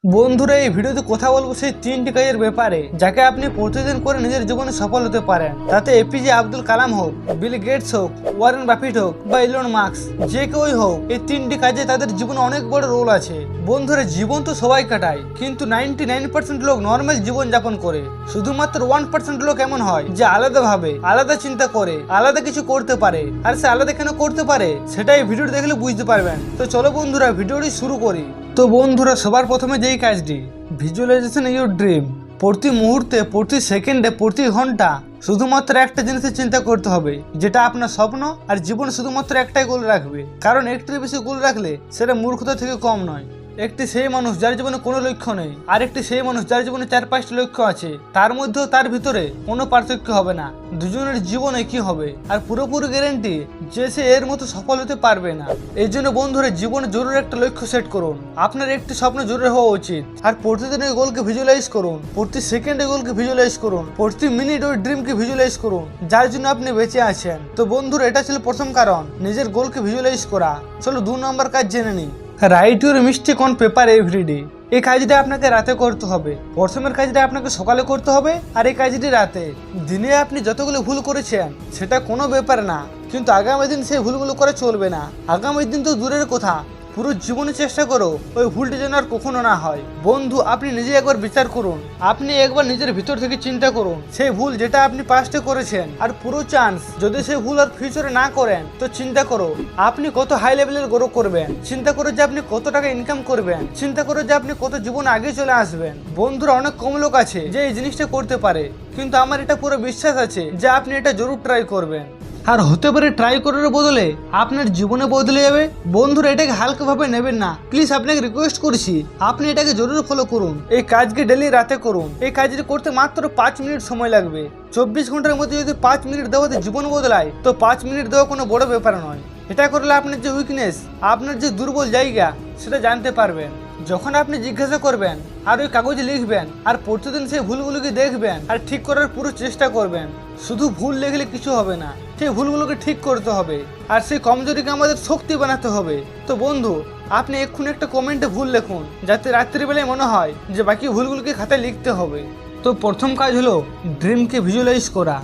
বন্ধুরা এই ভিডিওতে কথা বলবো সেই তিনটি কাজের ব্যাপারে যাকে আপনি প্রতিদিন করে নিজের জীবনে সফল হতে পারেন। তাতে এপিজে আব্দুল কালাম হোক, বিল গেটস হোক, ওয়ারেন বাফেট হোক বা ইলন মাস্ক, যে কেউই হোক, এই তিনটি কাজে তাদের জীবনে অনেক বড় রোল আছে। বন্ধুরা জীবন তো সবাই কাটায়, কিন্তু 99% লোক নর্মাল জীবন যাপন করে। শুধুমাত্র 1% লোক এমন হয় যে আলাদাভাবে আলাদা চিন্তা করে, আলাদা কিছু করতে পারে। আর সে আলাদা কেন করতে পারে সেটাই ভিডিওটি দেখলে বুঝতে পারবেন। তো চলো বন্ধুরা ভিডিওটি শুরু করি। তো বন্ধুরা সবার প্রথমে যেই কাজটি, ভিজুয়ালাইজেশন ইউর ড্রিম। প্রতি মুহূর্তে, প্রতি সেকেন্ডে, প্রতি ঘন্টা শুধুমাত্র একটা জিনিসের চিন্তা করতে হবে, যেটা আপনার স্বপ্ন। আর জীবনে শুধুমাত্র একটাই গোল রাখবে, কারণ একটির বেশি গোল রাখলে সেটা মূর্খতা থেকে কম নয়। একটি সেই মানুষ যার জীবনে কোনো লক্ষ্য নেই, আর একটি সেই মানুষ যার জীবনে 4-5টি লক্ষ্য আছে। তার মধ্যেও তার ভিতরে কোনো পার্থক্য হবে না। দুজনের জীবনে কি হবে, আর পুরোপুরি গ্যারেন্টি যে সে এর মতো সফল হতে পারবে না। এই জন্য বন্ধুরা জীবনে জরুরি একটা লক্ষ্য সেট করুন। আপনার একটি স্বপ্ন জরুরি হওয়া উচিত। আর প্রতিদিন ওই গোলকে ভিজুয়ালাইজ করুন, প্রতি সেকেন্ডে গোলকে ভিজুয়ালাইজ করুন, প্রতি মিনিট ওই ড্রিমকে ভিজুয়ালাইজ করুন যার জন্য আপনি বেঁচে আছেন। তো বন্ধুরা এটা ছিল প্রথম কারণ, নিজের গোলকে ভিজুয়ালাইজ করা। চলো 2 নম্বর কাজ জেনে নিই। Write your mistake on paper everyday. এই কাজটা আপনাকে রাতে করতে হবে। প্রথমের কাজটা আপনাকে সকালে করতে হবে, আর এই কাজটি রাতে। দিনে আপনি যতগুলো ভুল করেছেন সেটা কোনো ব্যাপার না, কিন্তু আগামী দিন সেই ভুলগুলো করে চলবে না। আগামী দিন তো দূরের কথা, পুরো জীবনে চেষ্টা করো ওই ভুলটি যেন আর কখনো না হয়। বন্ধু আপনি নিজে একবার বিচার করুন, আপনি একবার নিজের ভিতর থেকে চিন্তা করুন সেই ভুল যেটা আপনি পাস্টে করেছেন, আর পুরো চান্স যদি সেই ভুল আর ফিউচারে না করেন তো চিন্তা করো আপনি কত হাই লেভেলের গ্রো করবেন। চিন্তা করো যে আপনি কত টাকা ইনকাম করবেন। চিন্তা করো যে আপনি কত জীবন আগে চলে আসবেন। বন্ধুরা অনেক কম লোক আছে যে এই জিনিসটা করতে পারে, কিন্তু আমার এটা পুরো বিশ্বাস আছে যে আপনি এটা জরুর ট্রাই করবেন। আর হতে পারে ট্রাই করার বদলে আপনার জীবনে বদলে যাবে। বন্ধুরা এটাকে হালকাভাবে নেবেন না, প্লিজ আপনাকে রিকোয়েস্ট করছি, আপনি এটাকে জরুর ফলো করুন। এই কাজকে ডেলি রাতে করুন। এই কাজটি করতে মাত্র 5 মিনিট সময় লাগবে। 24 ঘন্টার মধ্যে যদি 5 মিনিট দেওয়াতে জীবন বদলায়, তো 5 মিনিট দেওয়া কোনো বড় ব্যাপার নয়। এটা করলে আপনার যে উইকনেস, আপনার যে দুর্বল জায়গা সেটা জানতে পারবেন। যখন আপনি জিজ্ঞাসা করবেন আর ওই কাগজে লিখবেন, আর প্রতিদিন সেই ভুলগুলোকে দেখবেন আর ঠিক করার পুরো চেষ্টা করবেন। শুধু ভুল লিখলে কিছু হবে না, সেই ভুলগুলোকে ঠিক করতে হবে, আর সেই কমজোরিকে আমাদের শক্তি বানাতে হবে। তো বন্ধু আপনি এক্ষুনি একটা কমেন্টে ভুল লিখুন, যাতে রাত্রিবেলায় মনে হয় যে বাকি ভুলগুলোকে খাতায় লিখতে হবে। তো প্রথম কাজ হলো ড্রিমকে ভিজুয়ালাইজ করা।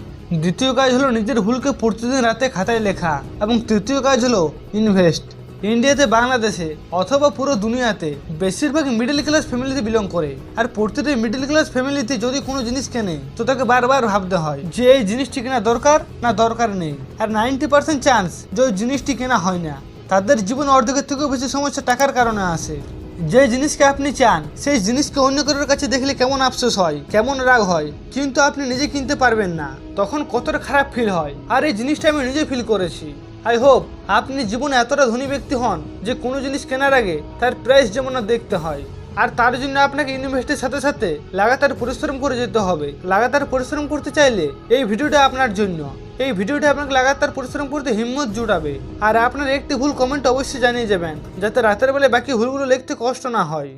দ্বিতীয় কাজ হলো নিজের ভুলকে প্রতিদিন রাতে খাতায় লেখা। এবং তৃতীয় কাজ হলো ইনভেস্ট। ইন্ডিয়াতে, বাংলাদেশে অথবা পুরো দুনিয়াতে বেশিরভাগ মিডল ক্লাস ফ্যামিলিতে বিলং করে। আর প্রতিটি মিডল ক্লাস ফ্যামিলিতে যদি কোনো জিনিস কেনে তো তাকে বারবার ভাবতে হয় যে এই জিনিসটি কেনা দরকার না দরকার নেই। আর 90% চান্স যে ওই জিনিসটি কেনা হয় না। তাদের জীবনে অর্ধেকের থেকেও বেশি সমস্যা টাকার কারণে আসে। যে জিনিসকে আপনি চান সেই জিনিসকে অন্য কারোর কাছে দেখলে কেমন আফসোস হয়, কেমন রাগ হয়, কিন্তু আপনি নিজে কিনতে পারবেন না, তখন কতটা খারাপ ফিল হয়। আর এই জিনিসটা আমি নিজে ফিল করেছি। আই হোপ আপনি জীবনে এতটা ধনী ব্যক্তি হন যে কোনো জিনিস কেনার আগে তার প্রাইস যেমন না দেখতে হয়। আর তার জন্য আপনাকে ইনভেস্টের সাথে সাথে লাগাতার পরিশ্রম করে যেতে হবে। লাগাতার পরিশ্রম করতে চাইলে এই ভিডিওটা আপনার জন্য। এই ভিডিওটা আপনাকে লাগাতার পরিশ্রম করতে হিম্মত জুটাবে। আর আপনার একটি ভুল কমেন্ট অবশ্যই জানিয়ে যাবেন, যাতে রাতের বেলায় বাকি ভুলগুলো লিখতে কষ্ট না হয়।